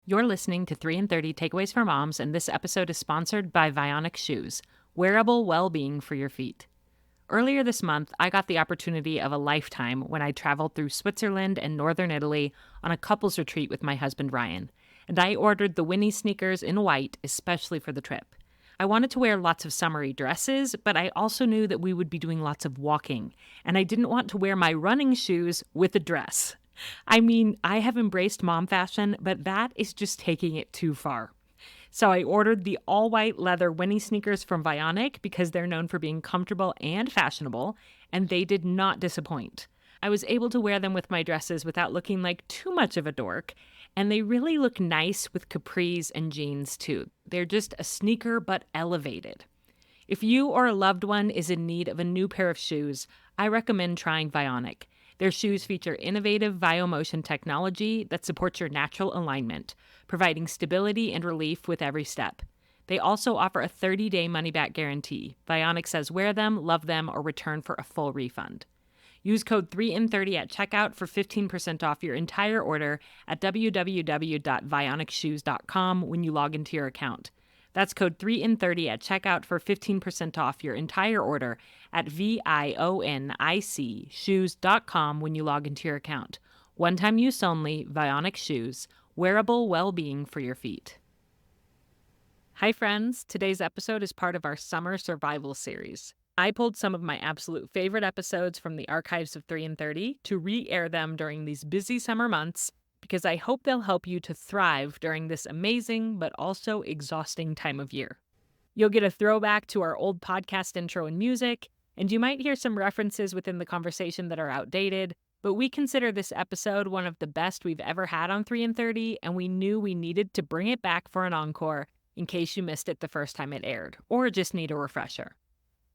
You're listening to 3 in 30 Takeaways for Moms, and this episode is sponsored by Vionic Shoes, wearable well-being for your feet. Earlier this month, I got the opportunity of a lifetime when I traveled through Switzerland and northern Italy on a couples retreat with my husband Ryan, and I ordered the Winnie sneakers in white especially for the trip. I wanted to wear lots of summery dresses, but I also knew that we would be doing lots of walking, and I didn't want to wear my running shoes with a dress. I mean, I have embraced mom fashion, but that is just taking it too far. So I ordered the all-white leather Winnie sneakers from Vionic because they're known for being comfortable and fashionable, and they did not disappoint. I was able to wear them with my dresses without looking like too much of a dork, and they really look nice with capris and jeans too. They're just a sneaker but elevated. If you or a loved one is in need of a new pair of shoes, I recommend trying Vionic. Their shoes feature innovative VioMotion technology that supports your natural alignment, providing stability and relief with every step. They also offer a 30-day money-back guarantee. Vionic says wear them, love them, or return for a full refund. Use code 3in30 at checkout for 15% off your entire order at www.vionicshoes.com when you log into your account. That's code 3in30 at checkout for 15% off your entire order at VIONIC shoes.com when you log into your account. One-time use only, Vionic Shoes, wearable well-being for your feet. Hi friends, today's episode is part of our Summer Survival Series. I pulled some of my absolute favorite episodes from the archives of 3 in 30 to re-air them during these busy summer months because I hope they'll help you to thrive during this amazing but also exhausting time of year. You'll get a throwback to our old podcast intro and music, and you might hear some references within the conversation that are outdated, but we consider this episode one of the best we've ever had on 3 in 30, and we knew we needed to bring it back for an encore in case you missed it the first time it aired, or just need a refresher.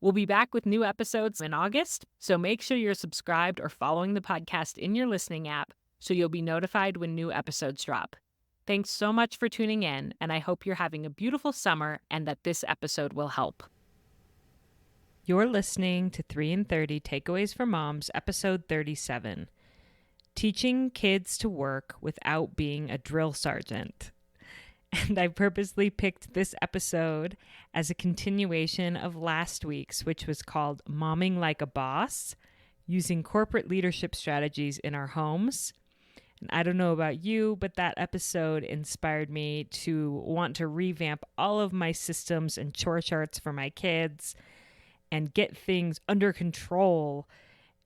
We'll be back with new episodes in August, so make sure you're subscribed or following the podcast in your listening app so you'll be notified when new episodes drop. Thanks so much for tuning in, and I hope you're having a beautiful summer and that this episode will help. You're listening to 3 in 30 Takeaways for Moms, episode 37, Teaching Kids to Work Without Being a Drill Sergeant. And I purposely picked this episode as a continuation of last week's, which was called Momming Like a Boss, Using Corporate Leadership Strategies in Our Homes. And I don't know about you, but that episode inspired me to want to revamp all of my systems and chore charts for my kids and get things under control.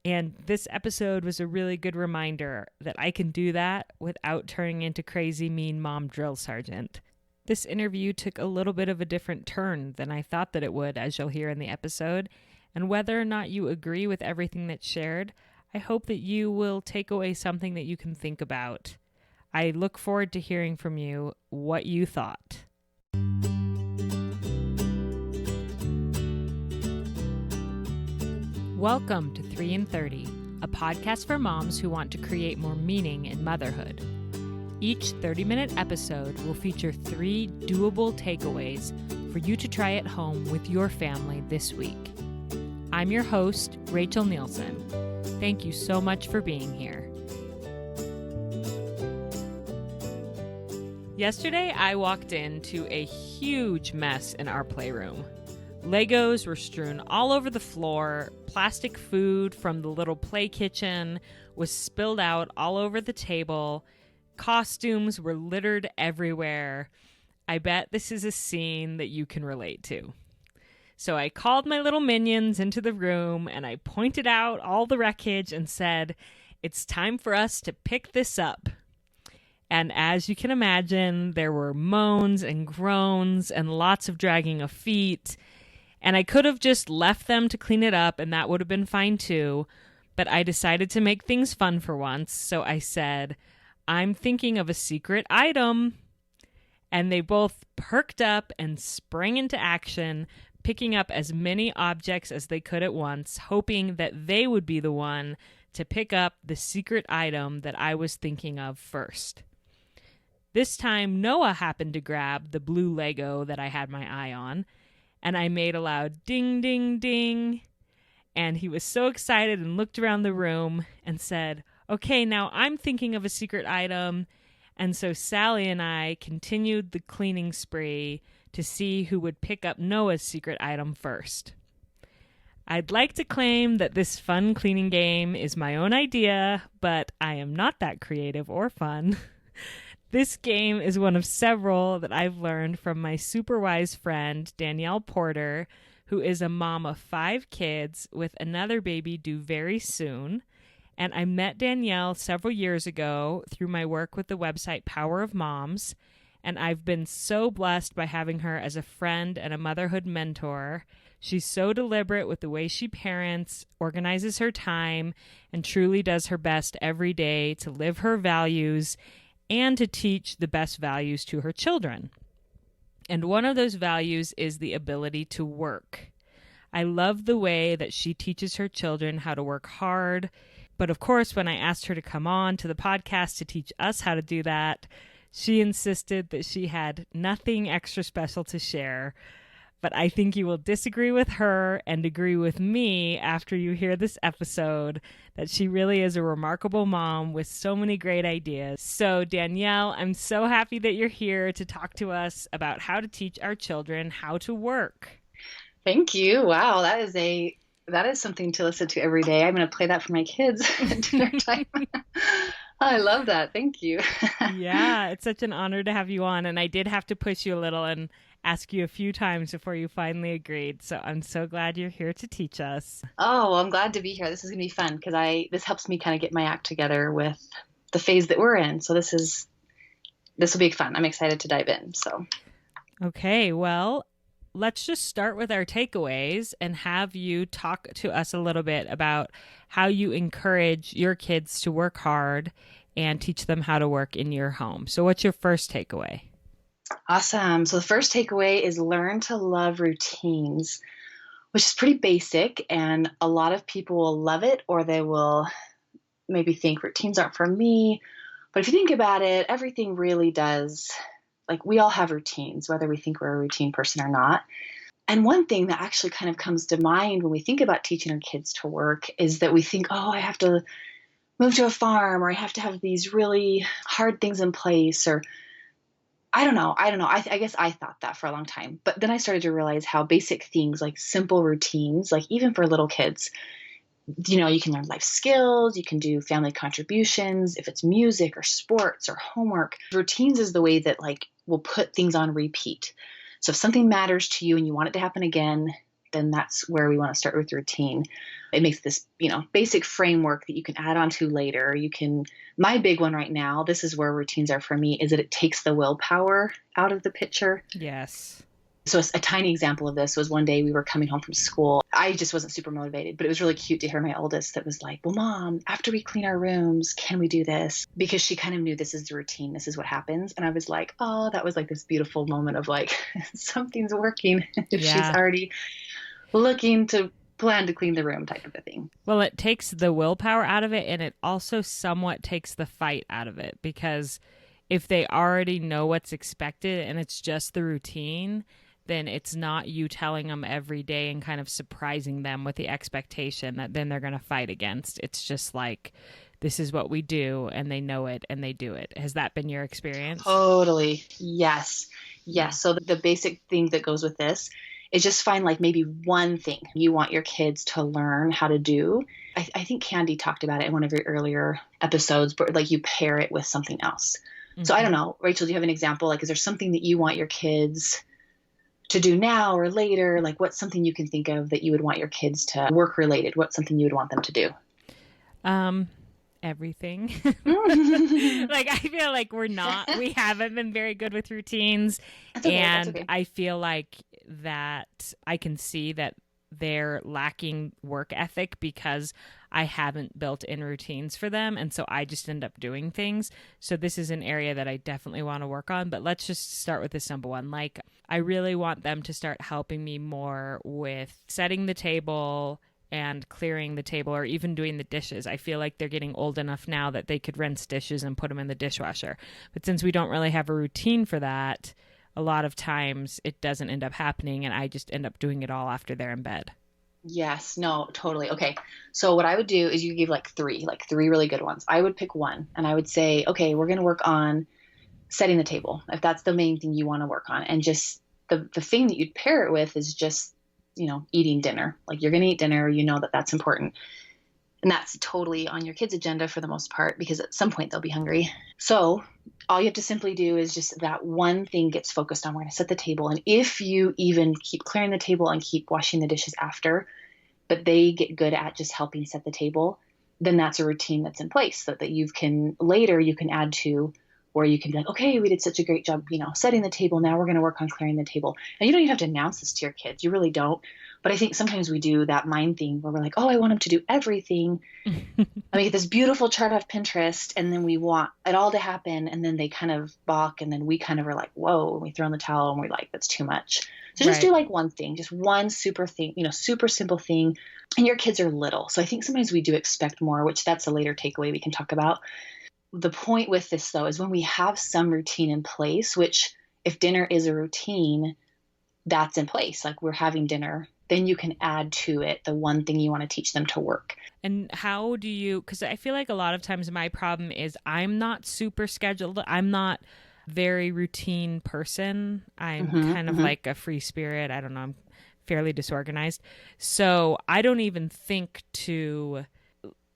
And this episode was a really good reminder that I can do that without turning into crazy mean mom drill sergeant. This interview took a little bit of a different turn than I thought that it would, as you'll hear in the episode. And whether or not you agree with everything that's shared, I hope that you will take away something that you can think about. I look forward to hearing from you what you thought. Welcome to 3 in 30, a podcast for moms who want to create more meaning in motherhood. Each 30-minute episode will feature 3 doable takeaways for you to try at home with your family this week. I'm your host, Rachel Nielsen. Thank you so much for being here. Yesterday, I walked into a huge mess in our playroom. Legos were strewn all over the floor. Plastic food from the little play kitchen was spilled out all over the table. Costumes were littered everywhere. I bet this is a scene that you can relate to. So I called my little minions into the room and I pointed out all the wreckage and said, "It's time for us to pick this up." And as you can imagine, there were moans and groans and lots of dragging of feet. And I could have just left them to clean it up and that would have been fine too. But I decided to make things fun for once. So I said, "I'm thinking of a secret item." And they both perked up and sprang into action, picking up as many objects as they could at once, hoping that they would be the one to pick up the secret item that I was thinking of first. This time, Noah happened to grab the blue Lego that I had my eye on, and I made a loud ding, ding, ding, and he was so excited and looked around the room and said, "Okay, now I'm thinking of a secret item," And so Sally and I continued the cleaning spree to see who would pick up Noah's secret item first. I'd like to claim that this fun cleaning game is my own idea, but I am not that creative or fun. This game is one of several that I've learned from my super wise friend, Danielle Porter, who is a mom of 5 kids with another baby due very soon. And I met Danielle several years ago through my work with the website Power of Moms. And I've been so blessed by having her as a friend and a motherhood mentor. She's so deliberate with the way she parents, organizes her time, and truly does her best every day to live her values and to teach the best values to her children. And one of those values is the ability to work. I love the way that she teaches her children how to work hard. But of course, when I asked her to come on to the podcast to teach us how to do that, she insisted that she had nothing extra special to share. But I think you will disagree with her and agree with me after you hear this episode that she really is a remarkable mom with so many great ideas. So Danielle, I'm so happy that you're here to talk to us about how to teach our children how to work. Thank you. Wow, that is something to listen to every day. I'm going to play that for my kids at dinner time. I love that. Thank you. Yeah, it's such an honor to have you on. And I did have to push you a little and ask you a few times before you finally agreed. So I'm so glad you're here to teach us. Oh, well, I'm glad to be here. This is going to be fun because this helps me kind of get my act together with the phase that we're in. So this will be fun. I'm excited to dive in. So, okay, well, let's just start with our takeaways and have you talk to us a little bit about how you encourage your kids to work hard and teach them how to work in your home. So what's your first takeaway? Awesome. So the first takeaway is learn to love routines, which is pretty basic. And a lot of people will love it, or they will maybe think routines aren't for me. But if you think about it, everything really does. Like, we all have routines, whether we think we're a routine person or not. And one thing that actually kind of comes to mind when we think about teaching our kids to work is that we think, oh, I have to move to a farm, or I have to have these really hard things in place, or I don't know. I guess I thought that for a long time. But then I started to realize how basic things like simple routines, like even for little kids, you can learn life skills, you can do family contributions, if it's music or sports or homework. Routines is the way that will put things on repeat. So if something matters to you and you want it to happen again, then that's where we want to start with routine. It makes this, basic framework that you can add on to later. My big one right now, this is where routines are for me, is that it takes the willpower out of the picture. Yes. So a tiny example of this was one day we were coming home from school. I just wasn't super motivated, but it was really cute to hear my oldest that was like, well, Mom, after we clean our rooms, can we do this? Because she kind of knew this is the routine. This is what happens. And I was like, oh, that was like this beautiful moment of something's working. If she's already looking to plan to clean the room type of a thing. Well, it takes the willpower out of it, and it also somewhat takes the fight out of it, because if they already know what's expected and it's just the routine, then it's not you telling them every day and kind of surprising them with the expectation that then they're going to fight against. It's just like, this is what we do, and they know it and they do it. Has that been your experience? Totally. Yes. So the basic thing that goes with this is just find maybe one thing you want your kids to learn how to do. I think Candy talked about it in one of your earlier episodes, but you pair it with something else. Mm-hmm. So I don't know, Rachel, do you have an example? Is there something that you want your kids to do now or later? What's something you can think of that you would want your kids to work related? What's something you would want them to do? Everything. I feel like we haven't been very good with routines. That's okay, and that's okay. I feel like that I can see that they're lacking work ethic because I haven't built in routines for them. And so I just end up doing things. So this is an area that I definitely want to work on. But let's just start with the simple one. I really want them to start helping me more with setting the table and clearing the table, or even doing the dishes. I feel like they're getting old enough now that they could rinse dishes and put them in the dishwasher. But since we don't really have a routine for that, a lot of times it doesn't end up happening, and I just end up doing it all after they're in bed. Yes, no, totally. Okay. So what I would do is you give three really good ones. I would pick one and I would say, okay, we're going to work on setting the table, if that's the main thing you want to work on. And just the thing that you'd pair it with is just, eating dinner. Like you're going to eat dinner, that that's important. And that's totally on your kids' agenda for the most part, because at some point they'll be hungry. So all you have to simply do is just that one thing gets focused on. We're going to set the table. And if you even keep clearing the table and keep washing the dishes after, but they get good at just helping set the table, then that's a routine that's in place so that you can add to, where you can be like, okay, we did such a great job, setting the table. Now we're going to work on clearing the table. And you don't even have to announce this to your kids. You really don't. But I think sometimes we do that mind thing where we're like, oh, I want them to do everything. And we get this beautiful chart off Pinterest, and then we want it all to happen. And then they kind of balk. And then we kind of are like, whoa, and we throw in the towel and we're like, that's too much. So just do Right. like one thing, just one super thing, super simple thing. And your kids are little. So I think sometimes we do expect more, which that's a later takeaway we can talk about. The point with this, though, is when we have some routine in place, which if dinner is a routine, that's in place. Like we're having dinner, then you can add to it the one thing you want to teach them to work. And how do you, because I feel like a lot of times my problem is I'm not super scheduled. I'm not very routine person. I'm Hmm. kind of Hmm. like a free spirit. I don't know. I'm fairly disorganized. So I don't even think to,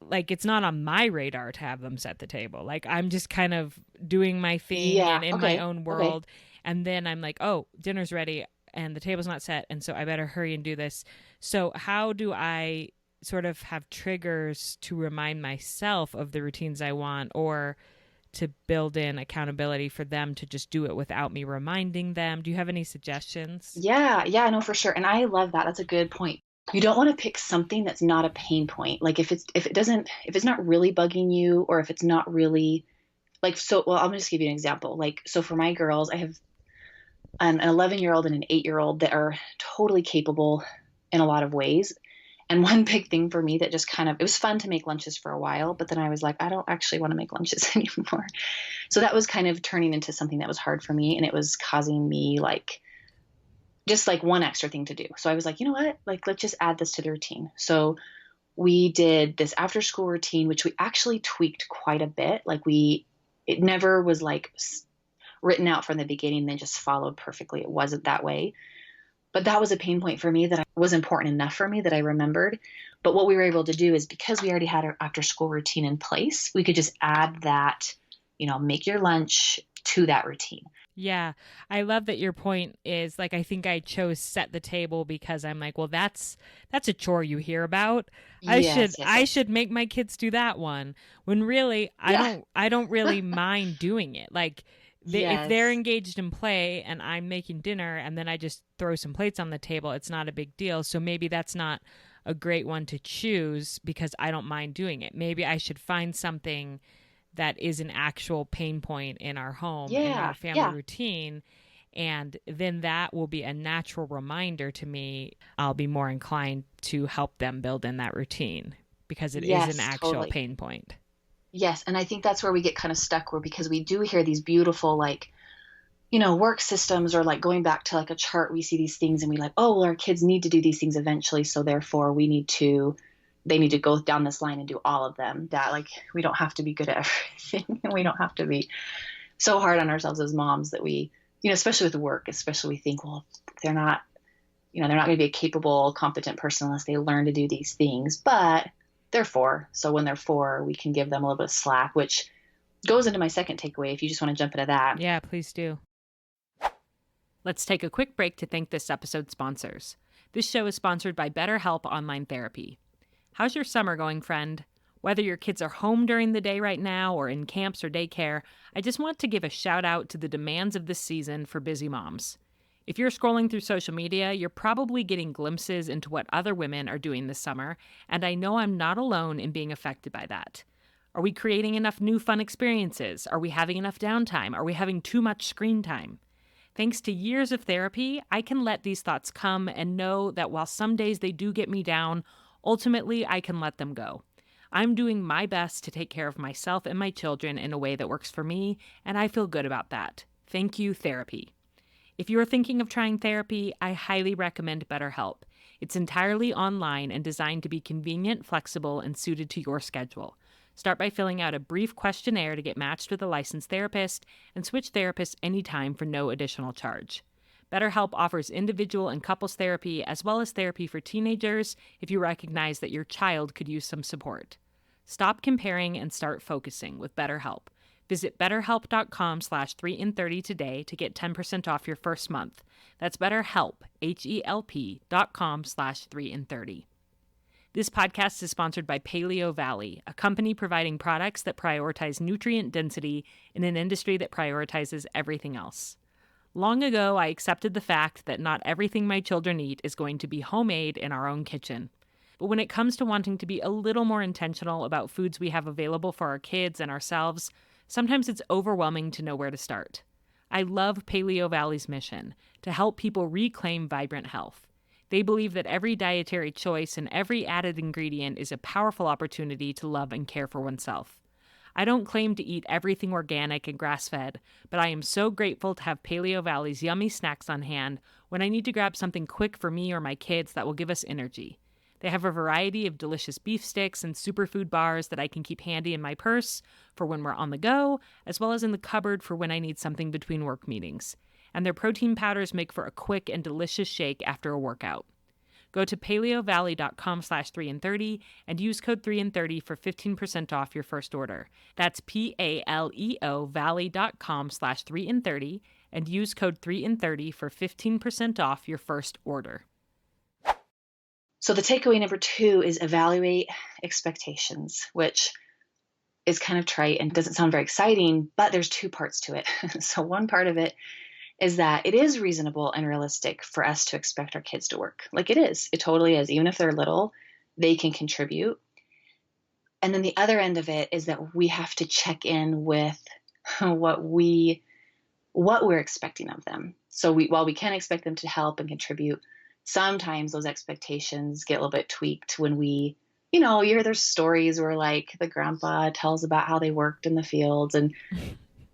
like, it's not on my radar to have them set the table. Like I'm just kind of doing my thing Yeah. and in my Okay. own Okay. world. And then I'm like, oh, dinner's ready and the table's not set. And so I better hurry and do this. So how do I sort of have triggers to remind myself of the routines I want, or to build in accountability for them to just do it without me reminding them? Do you have any suggestions? Yeah. Yeah. No, for sure. And I love that. That's a good point. You don't want to pick something that's not a pain point. Like if it's not really bugging you, or if it's not really like, so, well, I'm just give you an example. Like, so for my girls, I have an 11-year-old and an 8-year-old that are totally capable in a lot of ways. And one big thing for me that just kind of, it was fun to make lunches for a while, but then I was like, I don't actually want to make lunches anymore. So that was kind of turning into something that was hard for me. And it was causing me like, just like one extra thing to do. So I was like, you know what? Like, let's just add this to the routine. So we did this after school routine, which we actually tweaked quite a bit. It never was like written out from the beginning and then just followed perfectly. It wasn't that way. But that was a pain point for me that was important enough for me that I remembered. But what we were able to do is, because we already had our after school routine in place, we could just add that, make your lunch to that routine. Yeah, I love that your point is like, I think I chose set the table because I'm like, well, that's a chore you hear about. I should Yes, yes, I yes. should make my kids do that one. When really Yeah. I don't really mind doing it. Like if they're Yes. engaged in play and I'm making dinner and then I just throw some plates on the table, it's not a big deal. So maybe that's not a great one to choose because I don't mind doing it. Maybe I should find something that is an actual pain point in our home, in our Yeah. family Yeah. routine. And then that will be a natural reminder to me. I'll be more inclined to help them build in that routine because it is an Yes, actual totally. pain point. Yes. And I think that's where we get kind of stuck, where because we do hear these beautiful, like, work systems, or like going back to like a chart, we see these things and we like, oh, well, our kids need to do these things eventually. So therefore they need to go down this line and do all of them. That, like, we don't have to be good at everything. And we don't have to be so hard on ourselves as moms that we, especially with work, especially we think, well, they're not, they're not going to be a capable, competent person unless they learn to do these things. But they're 4. So when they're 4, we can give them a little bit of slack, which goes into my second takeaway. If you just want to jump into that. Yeah, please do. Let's take a quick break to thank this episode's sponsors. This show is sponsored by BetterHelp Online Therapy. How's your summer going, friend? Whether your kids are home during the day right now or in camps or daycare, I just want to give a shout out to the demands of this season for busy moms. If you're scrolling through social media, you're probably getting glimpses into what other women are doing this summer, and I know I'm not alone in being affected by that. Are we creating enough new fun experiences? Are we having enough downtime? Are we having too much screen time? Thanks to years of therapy, I can let these thoughts come and know that while some days they do get me down, ultimately I can let them go. I'm doing my best to take care of myself and my children in a way that works for me, and I feel good about that. Thank you, therapy. If you are thinking of trying therapy, I highly recommend BetterHelp. It's entirely online and designed to be convenient, flexible, and suited to your schedule. Start by filling out a brief questionnaire to get matched with a licensed therapist and switch therapists anytime for no additional charge. BetterHelp offers individual and couples therapy as well as therapy for teenagers if you recognize that your child could use some support. Stop comparing and start focusing with BetterHelp. Visit betterhelp.com/3in30 today to get 10% off your first month. That's BetterHelp, HELP.com/3in30. This podcast is sponsored by Paleo Valley, a company providing products that prioritize nutrient density in an industry that prioritizes everything else. Long ago, I accepted the fact that not everything my children eat is going to be homemade in our own kitchen. But when it comes to wanting to be a little more intentional about foods we have available for our kids and ourselves, sometimes it's overwhelming to know where to start. I love Paleo Valley's mission to help people reclaim vibrant health. They believe that every dietary choice and every added ingredient is a powerful opportunity to love and care for oneself. I don't claim to eat everything organic and grass-fed, but I am so grateful to have Paleo Valley's yummy snacks on hand when I need to grab something quick for me or my kids that will give us energy. They have a variety of delicious beef sticks and superfood bars that I can keep handy in my purse for when we're on the go, as well as in the cupboard for when I need something between work meetings. And their protein powders make for a quick and delicious shake after a workout. Go to paleovalley.com/3in30 and use code 3in30 for 15% off your first order. That's PALEO valley.com/3in30 and use code 3in30 for 15% off your first order. So the takeaway number 2 is evaluate expectations, which is kind of trite and doesn't sound very exciting, but there's 2 parts to it. So one part of it is that it is reasonable and realistic for us to expect our kids to work. Like it is. It totally is. Even if they're little, they can contribute. And then the other end of it is that we have to check in with what we're expecting of them. So while we can expect them to help and contribute, sometimes those expectations get a little bit tweaked when you hear there's stories where like the grandpa tells about how they worked in the fields and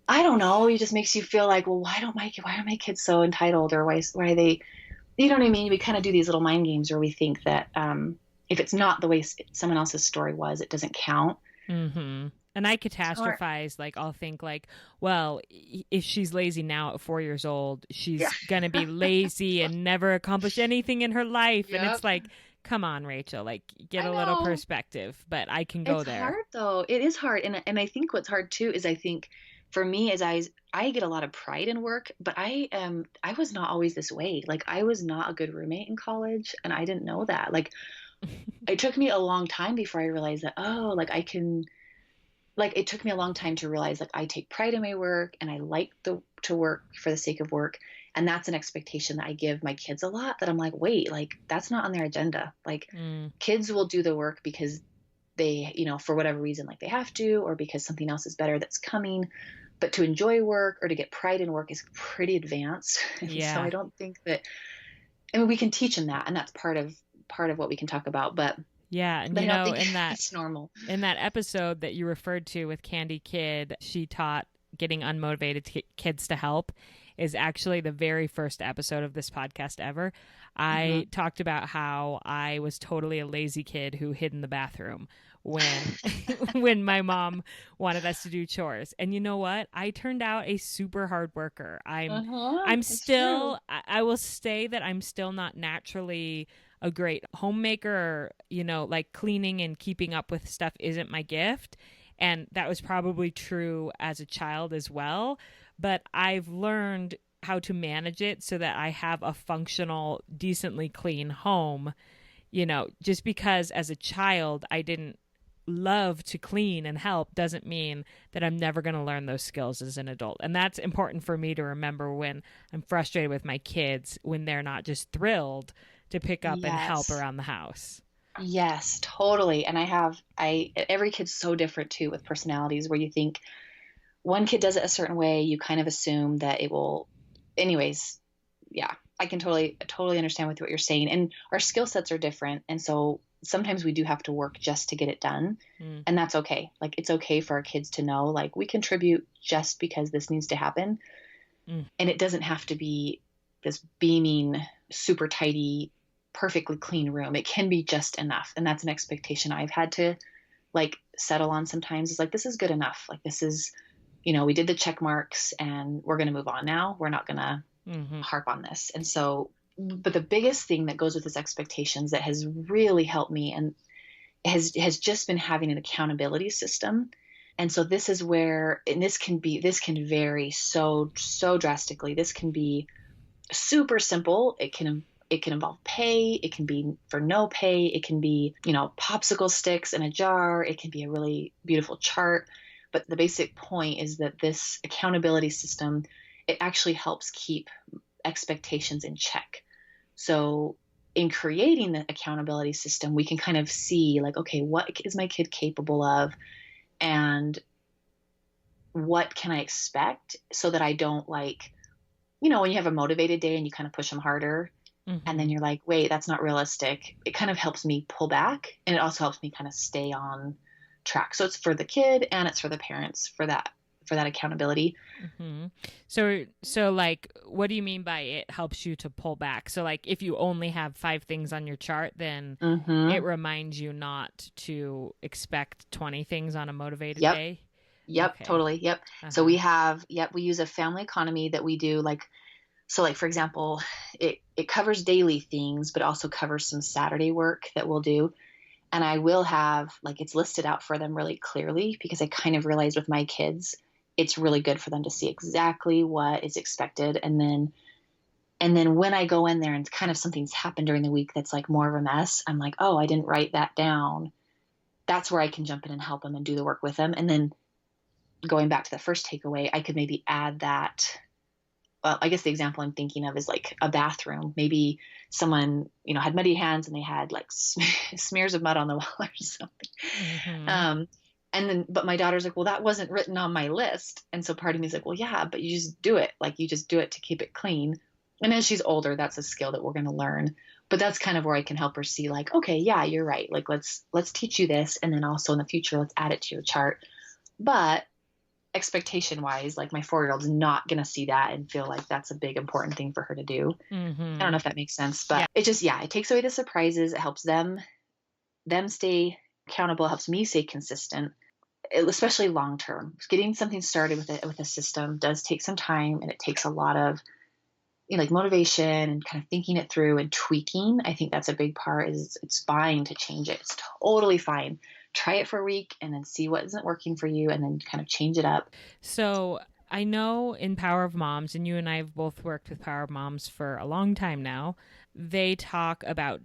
I don't know. It just makes you feel like, well, why are my kids so entitled, or why are they, you know what I mean? We kind of do these little mind games where we think that if it's not the way someone else's story was, it doesn't count. Mm-hmm. And I catastrophize, like I'll think like, well, if she's lazy now at 4 years old, she's going to be lazy and never accomplish anything in her life. Yep. And it's like, come on, Rachel, like get a little perspective, but I can go there. It's hard though. It is hard. And I think what's hard too is I think for me is I get a lot of pride in work, but I was not always this way. Like I was not a good roommate in college and I didn't know that. Like it took me a long time before I realized that, it took me a long time to realize like I take pride in my work and I like to work for the sake of work. And that's an expectation that I give my kids a lot, that I'm like, wait, like that's not on their agenda. Like kids will do the work because they, for whatever reason, like they have to, or because something else is better that's coming. But to enjoy work or to get pride in work is pretty advanced. Yeah. So I don't think that, we can teach them that, and that's part of what we can talk about. But yeah, and it's normal. In that episode that you referred to with Candy Kid, she taught getting unmotivated kids to help, is actually the very first episode of this podcast ever. I talked about how I was totally a lazy kid who hid in the bathroom when my mom wanted us to do chores. And you know what? I turned out a super hard worker. I'm still, I will say that I'm still not naturally a great homemaker, like cleaning and keeping up with stuff isn't my gift. And that was probably true as a child as well. But I've learned how to manage it so that I have a functional, decently clean home. Just because as a child I didn't love to clean and help doesn't mean that I'm never going to learn those skills as an adult. And that's important for me to remember when I'm frustrated with my kids, when they're not just thrilled to pick up and help around the house. Yes, totally. And every kid's so different too, with personalities, where you think one kid does it a certain way, you kind of assume that it will. Anyways, yeah, I can totally understand with what you're saying. And our skill sets are different. And so sometimes we do have to work just to get it done. And that's okay. Like, it's okay for our kids to know, like, we contribute just because this needs to happen. And it doesn't have to be this beaming, super tidy, perfectly clean room. It can be just enough. And that's an expectation I've had to like settle on sometimes is like, this is good enough. Like, this is, we did the check marks and we're going to move on now. We're not going to Mm-hmm. harp on this. And so, but the biggest thing that goes with this expectations that has really helped me and has just been having an accountability system. And so this is where, and this can vary so drastically. This can be super simple. It can involve pay. It can be for no pay. It can be, popsicle sticks in a jar. It can be a really beautiful chart. But the basic point is that this accountability system, it actually helps keep expectations in check. So in creating the accountability system, we can kind of see like, okay, what is my kid capable of? And what can I expect so that I don't like, when you have a motivated day and you kind of push them harder and then Mm-hmm. you're like, wait, that's not realistic. It kind of helps me pull back and it also helps me kind of stay on track. So it's for the kid and it's for the parents for that accountability. Mm-hmm. So like, what do you mean by it helps you to pull back? So like, if you only have 5 things on your chart, then it Mm-hmm. reminds you not to expect 20 things on a motivated Yep. day. Yep. Okay. Totally. Yep. So Uh-huh. we use a family economy that we do like, so like, for example, it covers daily things, but also covers some Saturday work that we'll do. And I will have like, it's listed out for them really clearly because I kind of realized with my kids, it's really good for them to see exactly what is expected. And then when I go in there and kind of something's happened during the week that's like more of a mess, I'm like, oh, I didn't write that down. That's where I can jump in and help them and do the work with them. And then going back to the first takeaway, I could maybe add that. Well, I guess the example I'm thinking of is like a bathroom. Maybe someone, had muddy hands and they had like smears of mud on the wall or something. Mm-hmm. Um, but my daughter's like, well, that wasn't written on my list. And so part of me is like, well, yeah, but you just do it. Like you just do it to keep it clean. And as she's older, that's a skill that we're going to learn. But that's kind of where I can help her see like, okay, yeah, you're right. Like let's teach you this. And then also in the future, let's add it to your chart. But expectation wise, like my 4-year-old's not going to see that and feel like that's a big important thing for her to do. I don't Mm-hmm. know if that makes sense, Yeah. but it just, yeah, it takes away the surprises. It helps them stay accountable, it helps me stay consistent, especially long term. Getting something started with a system does take some time and it takes a lot of like motivation and kind of thinking it through and tweaking. I think that's a big part is it's fine to change it. It's totally fine. Try it for a week and then see what isn't working for you and then kind of change it up. So I know in Power of Moms, and you and I have both worked with Power of Moms for a long time now, they talk about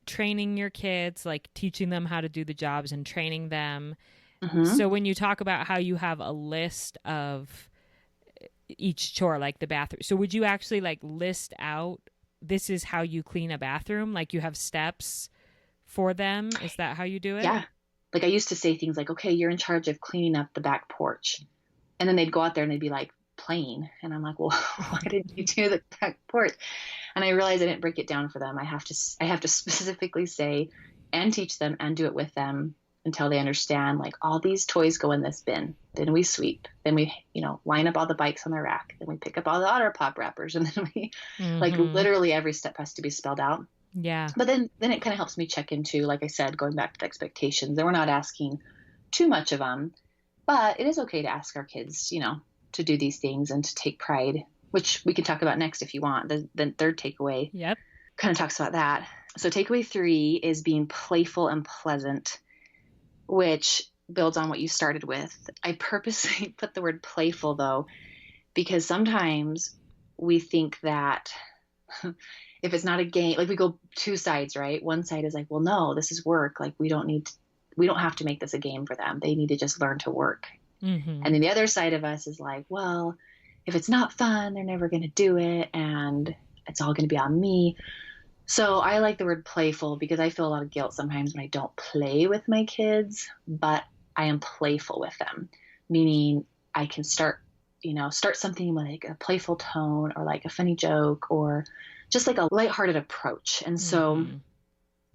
training your kids, like teaching them how to do the jobs and training them. Mm-hmm. So when you talk about how you have a list of each chore, like the bathroom, so would you actually like list out this is how you clean a bathroom? Like you have steps for them? Is that how you do it? Yeah. Like I used to say things like, okay, you're in charge of cleaning up the back porch. And then they'd go out there and they'd be like playing. And I'm like, well, why didn't you do the back porch? And I realized I didn't break it down for them. I have to specifically say and teach them and do it with them until they understand like all these toys go in this bin. Then we sweep. Then we, line up all the bikes on the rack. Then we pick up all the Otter Pop wrappers. And then we like Mm-hmm. literally every step has to be spelled out. Yeah. But then it kind of helps me check into, like I said, going back to the expectations. And we're not asking too much of them, but it is okay to ask our kids, to do these things and to take pride, which we can talk about next if you want. The third takeaway Yep. kind of talks about that. So takeaway 3 is being playful and pleasant, which builds on what you started with. I purposely put the word playful though, because sometimes we think that if it's not a game, like we go two sides, right? One side is like, well, no, this is work. Like we don't have to make this a game for them. They need to just learn to work. Mm-hmm. And then the other side of us is like, well, if it's not fun, they're never going to do it. And it's all going to be on me. So I like the word playful because I feel a lot of guilt sometimes when I don't play with my kids, but I am playful with them, meaning I can start something like a playful tone or like a funny joke or just like a lighthearted approach. And so Mm-hmm.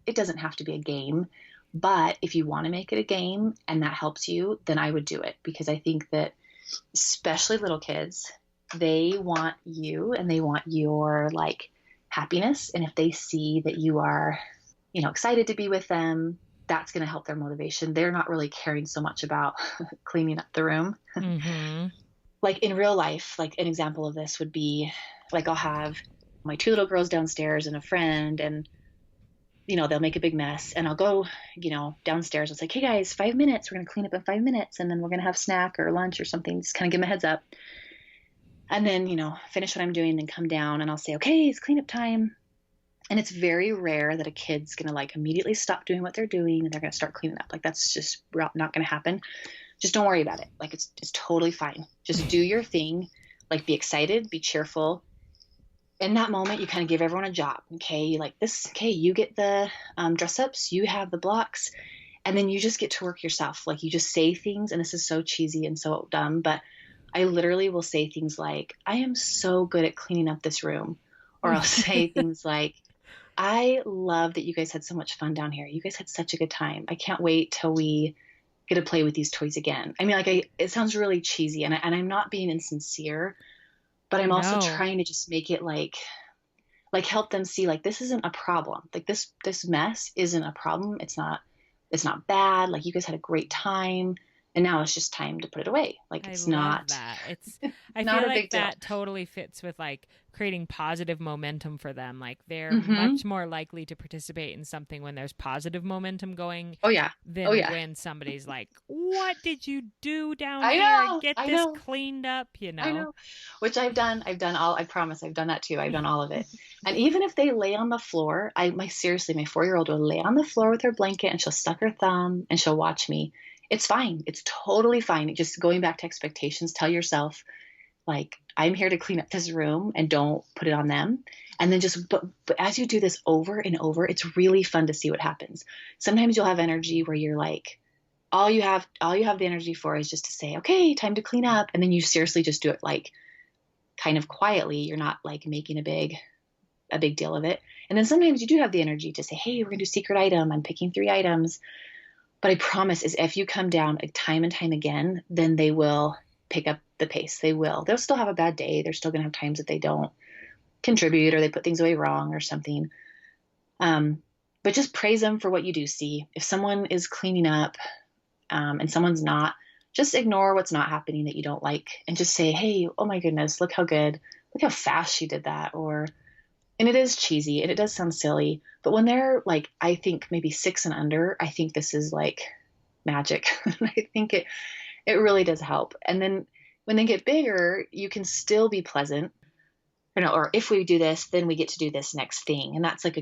it doesn't have to be a game, but if you want to make it a game and that helps you, then I would do it because I think that especially little kids, they want you and they want your like happiness. And if they see that you are, excited to be with them, that's going to help their motivation. They're not really caring so much about cleaning up the room. Mhm. Like in real life, like an example of this would be like I'll have my two little girls downstairs and a friend, and they'll make a big mess, and I'll go, downstairs. It's like, hey guys, 5 minutes. We're going to clean up in 5 minutes, and then we're going to have snack or lunch or something. Just kind of give them a heads up. And then, finish what I'm doing, then come down and I'll say, okay, it's cleanup time. And it's very rare that a kid's going to like immediately stop doing what they're doing and they're going to start cleaning up. Like that's just not going to happen. Just don't worry about it. Like it's totally fine. Just do your thing. Like be excited, be cheerful. In that moment, you kind of give everyone a job. Okay, you like this. Okay, you get the dress ups. You have the blocks, and then you just get to work yourself. Like you just say things, and this is so cheesy and so dumb, but I literally will say things like, "I am so good at cleaning up this room," or I'll say things like, "I love that you guys had so much fun down here. You guys had such a good time. I can't wait till we get to play with these toys again." I mean, like it sounds really cheesy, and I'm not being insincere, but I'm also No. trying to just make it like help them see like this isn't a problem. Like this mess isn't a problem. It's not bad. Like you guys had a great time, and now it's just time to put it away. Like I it's love not that. I feel not a like big deal. that totally fits with like creating positive momentum for them. Like they're Mhm. much more likely to participate in something when there's positive momentum going Oh yeah. Oh than yeah. when somebody's like, "What did you do down I here? know. Get I this know. cleaned up," you I know? know. Which I've done. I've done all. I promise. I've done that too. I've done all of it. And even if they lay on the floor, seriously, my 4-year-old will lay on the floor with her blanket and she'll suck her thumb and she'll watch me. It's fine. It's totally fine. Just going back to expectations, tell yourself like I'm here to clean up this room and don't put it on them. And then but as you do this over and over, it's really fun to see what happens. Sometimes you'll have energy where you're like, all you have the energy for is just to say, okay, time to clean up. And then you seriously just do it like kind of quietly. You're not like making a big deal of it. And then sometimes you do have the energy to say, hey, we're gonna do secret item. I'm picking 3 items. But I promise is if you come down time and time again, then they will pick up the pace. They will. They'll still have a bad day. They're still gonna have times that they don't contribute or they put things away wrong or something. But just praise them for what you do see. If someone is cleaning up and someone's not, just ignore what's not happening that you don't like and just say, hey, oh my goodness, look how good, look how fast she did that. And it is cheesy and it does sound silly, but when they're like, I think maybe 6 and under, I think this is like magic. I think it really does help. And then when they get bigger, you can still be pleasant, or if we do this, then we get to do this next thing. And that's like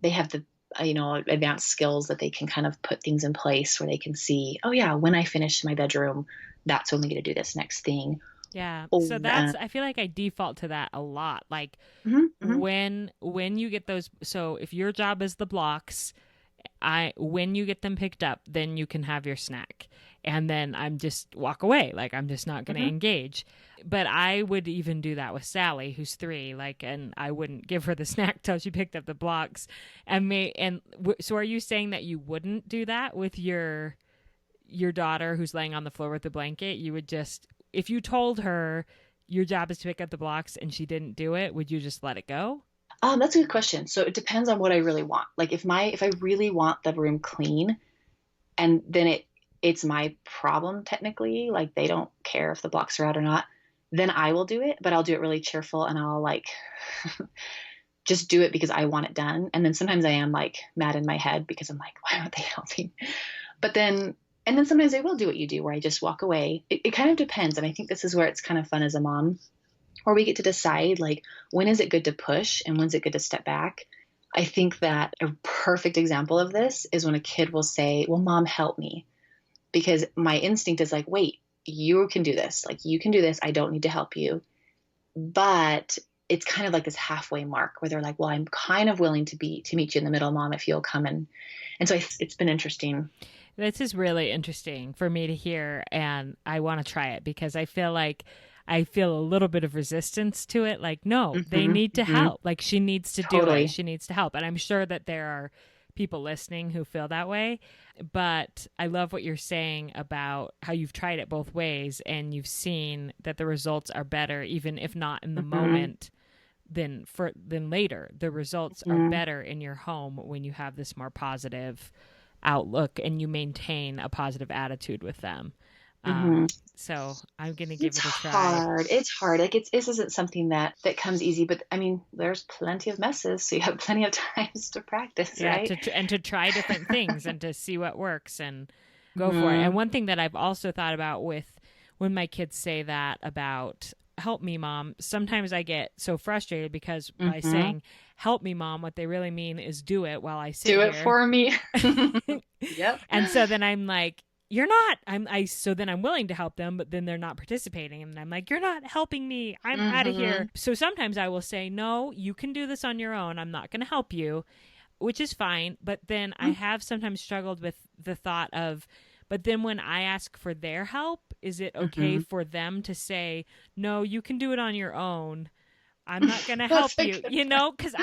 they have the, advanced skills that they can kind of put things in place where they can see, oh yeah, when I finish my bedroom, that's when we get to do this next thing. Yeah. Or, So that's I feel like I default to that a lot. Like mhm, mhm. when you get those, so if your job is the blocks, I when you get them picked up, then you can have your snack. And then I'm just walk away. Like I'm just not going to Mhm. engage. But I would even do that with Sally, who's 3. Like, and I wouldn't give her the snack till she picked up the blocks. So are you saying that you wouldn't do that with your daughter who's laying on the floor with the blanket? You would just, if you told her your job is to pick up the blocks and she didn't do it, would you just let it go? That's a good question. So it depends on what I really want. Like if I really want the room clean, and then it's my problem technically, like they don't care if the blocks are out or not, then I will do it, but I'll do it really cheerful and I'll like just do it because I want it done. And then sometimes I am like mad in my head because I'm like, why aren't they helping? But then, and then sometimes I will do what you do where I just walk away. It kind of depends. And I think this is where it's kind of fun as a mom, where we get to decide like when is it good to push and when's it good to step back. I think that a perfect example of this is when a kid will say, well, mom, help me. Because my instinct is like, wait, you can do this. Like you can do this. I don't need to help you. But it's kind of like this halfway mark where they're like, well, I'm kind of willing to meet you in the middle, mom, if you'll come. And so it's been interesting. This is really interesting for me to hear, and I want to try it because I feel like I feel a little bit of resistance to it. Like, no, they Hmm. need to Hmm. help. Like, she needs to do it. Totally. She needs to help. And I'm sure that there are people listening who feel that way. But I love what you're saying about how you've tried it both ways and you've seen that the results are better, even if not in the Hmm. moment. Than later, the results are Hmm. better in your home when you have this more positive outlook and you maintain a positive attitude with them. Mhm. So I'm going to give It's it a try. hard. It's hard. Like this isn't something that comes easy, but I mean, there's plenty of messes, so you have plenty of times to practice, Yeah, right? and to try different things and to see what works and go for it. And Mhm. one thing that I've also thought about with when my kids say that about help me mom, sometimes I get so frustrated because by Mhm. saying help me mom, what they really mean is do it while I sit Do it here. for me. Yep. And so then I'm like, you're not. So then I'm willing to help them, but then they're not participating. And I'm like, you're not helping me. I'm out of here. Mhm. So sometimes I will say, no, you can do this on your own. I'm not going to help you, which is fine. But then I Mm. have sometimes struggled with the thought of, but then when I ask for their help, is it okay Mhm. for them to say, no, you can do it on your own? I'm not going to That's help a you, good cuz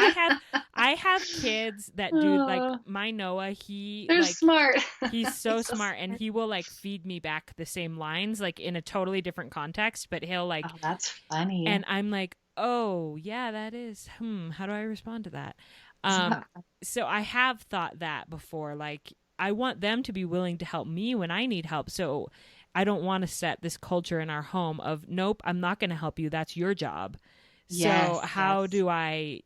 I have kids that do like Oh, my Noah, he they're like smart. he's so He's so smart and smart. he will like feed me back the same lines like in a totally different context, but he'll like Oh, that's funny. and I'm like, "Oh, yeah, that is. How do I respond to that?" Um so I have thought that before like I want them to be willing to help me when I need help. So I don't want to set this culture in our home of nope, I'm not going to help you. That's your job. So Yes, how yes. do I,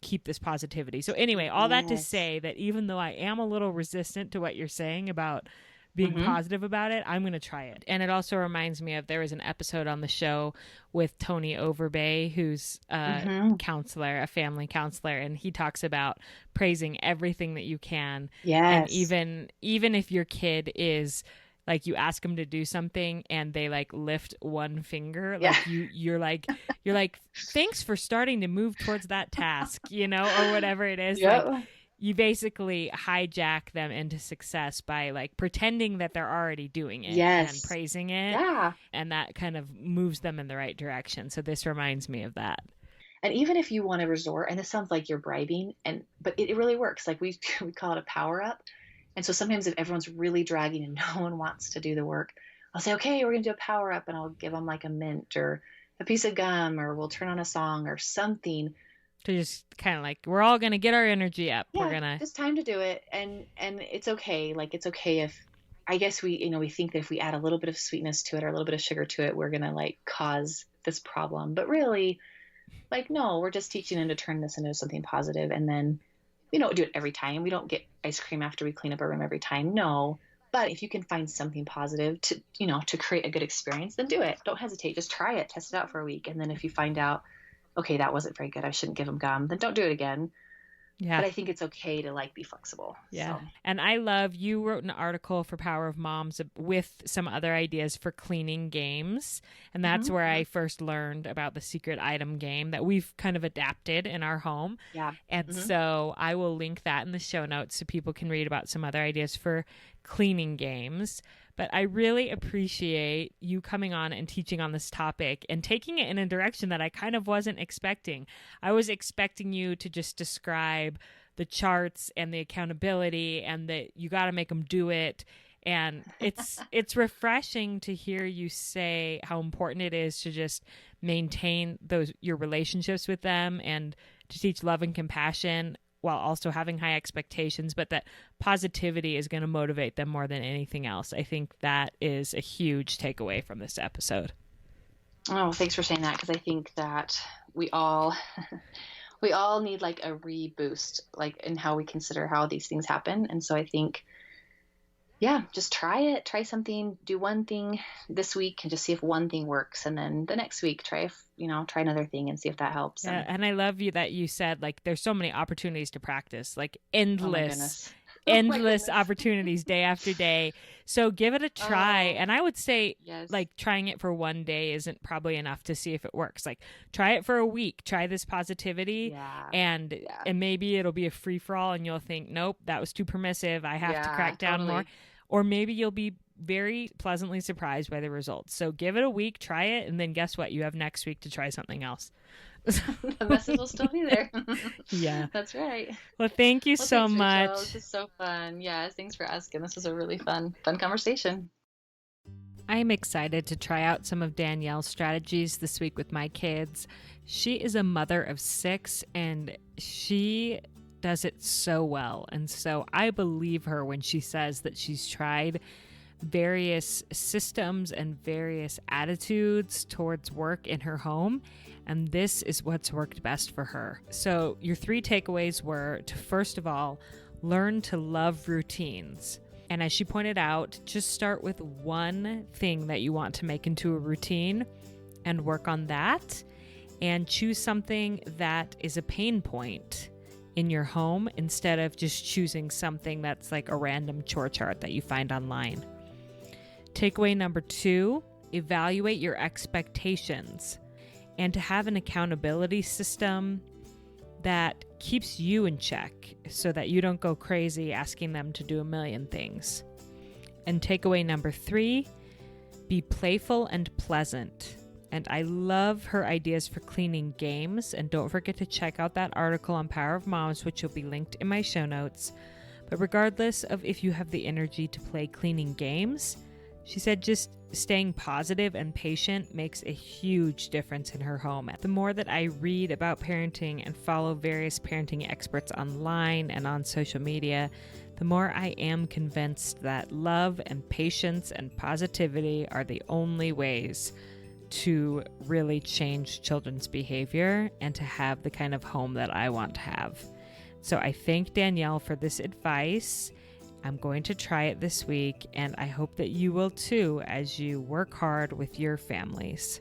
keep this positivity? So anyway, all that to Yes. say that even though I am a little resistant to what you're saying about being Mhm. positive about it, I'm going to try it. And it also reminds me of there was an episode on the show with Tony Overbay, who's a Mhm. counselor, a family counselor, and he talks about praising everything that you can. And Yes. even if your kid is like you ask them to do something and they like lift one finger, Yeah. like you're like thanks for starting to move towards that task, or whatever it is. Like Yep. you basically hijack them into success by like pretending that they're already doing it and Yes. praising it, Yeah. and that kind of moves them in the right direction. So this reminds me of that. And even if you want to resort, and this sounds like you're bribing, but it really works. Like we we call it a power up. And so sometimes if everyone's really dragging and no one wants to do the work, I'll say, okay, we're gonna do a power up, and I'll give them like a mint or a piece of gum, or we'll turn on a song or something. To just kind of like we're all gonna get our energy up. We're Yeah, gonna just time to do it, and it's okay. Like it's okay if I guess we think that if we add a little bit of sweetness to it or a little bit of sugar to it, we're gonna like cause this problem. But really, like no, we're just teaching them to turn this into something positive, and then we don't do it every time. We don't get ice cream after we clean up our room every time. No. But if you can find something positive to create a good experience, then do it. Don't hesitate. Just try it. Test it out for a week. And then if you find out, okay, that wasn't very good, I shouldn't give them gum, then don't do it again. yeah. But I think it's okay to like be flexible. Yeah. So, And I love you wrote an article for Power of Moms with some other ideas for cleaning games. And that's hmm where hmm I first learned about the secret item game that we've kind of adapted in our home. yeah. And hmm so I will link that in the show notes so people can read about some other ideas for cleaning games. But I really appreciate you coming on and teaching on this topic and taking it in a direction that I kind of wasn't expecting. I was expecting you to just describe the charts and the accountability and that you got to make them do it, and it's refreshing to hear you say how important it is to just maintain those your relationships with them and to teach love and compassion while also having high expectations, but that positivity is going to motivate them more than anything else. I think that is a huge takeaway from this episode. Oh, thanks for saying that because I think that we all we all need like a reboost, like in how we consider how these things happen. And so I think yeah, just try it. Try something. Do one thing this week and just see if one thing works, and then the next week try another thing and see if that helps. Yeah, And and I love you that you said like there's so many opportunities to practice, like oh my endless goodness, oh my endless goodness. opportunities day after day. So give it a try. Oh And I would say yes, like trying it for one day isn't probably enough to see if it works. Like try it for a week. Try this positivity yeah, and yeah, and maybe it'll be a free for all and you'll think, "Nope, that was too permissive. I have to yeah, crack down more." totally. Or maybe you'll be very pleasantly surprised by the results. So give it a week, try it, and then guess what? You have next week to try something else. The messes will still be there. Yeah. That's right. Well, thank you Well, so thanks, Rachel. much. This is so fun. Yes, thanks for asking. This was a really fun conversation. I am excited to try out some of Danielle's strategies this week with my kids. She is a mother of 6 and she does it so well. And so I believe her when she says that she's tried various systems and various attitudes towards work in her home, and this is what's worked best for her. So your 3 takeaways were to, first of all, learn to love routines. And as she pointed out, just start with one thing that you want to make into a routine and work on that, and choose something that is a pain point in your home instead of just choosing something that's like a random chore chart that you find online. Takeaway number 2, evaluate your expectations and to have an accountability system that keeps you in check so that you don't go crazy asking them to do a million things. And takeaway number 3, be playful and pleasant. And I love her ideas for cleaning games. And don't forget to check out that article on Power of Moms, which will be linked in my show notes. But regardless of if you have the energy to play cleaning games, she said just staying positive and patient makes a huge difference in her home. The more that I read about parenting and follow various parenting experts online and on social media, the more I am convinced that love and patience and positivity are the only ways to really change children's behavior and to have the kind of home that I want to have. So I thank Danielle for this advice. I'm going to try it this week, and I hope that you will too as you work hard with your families.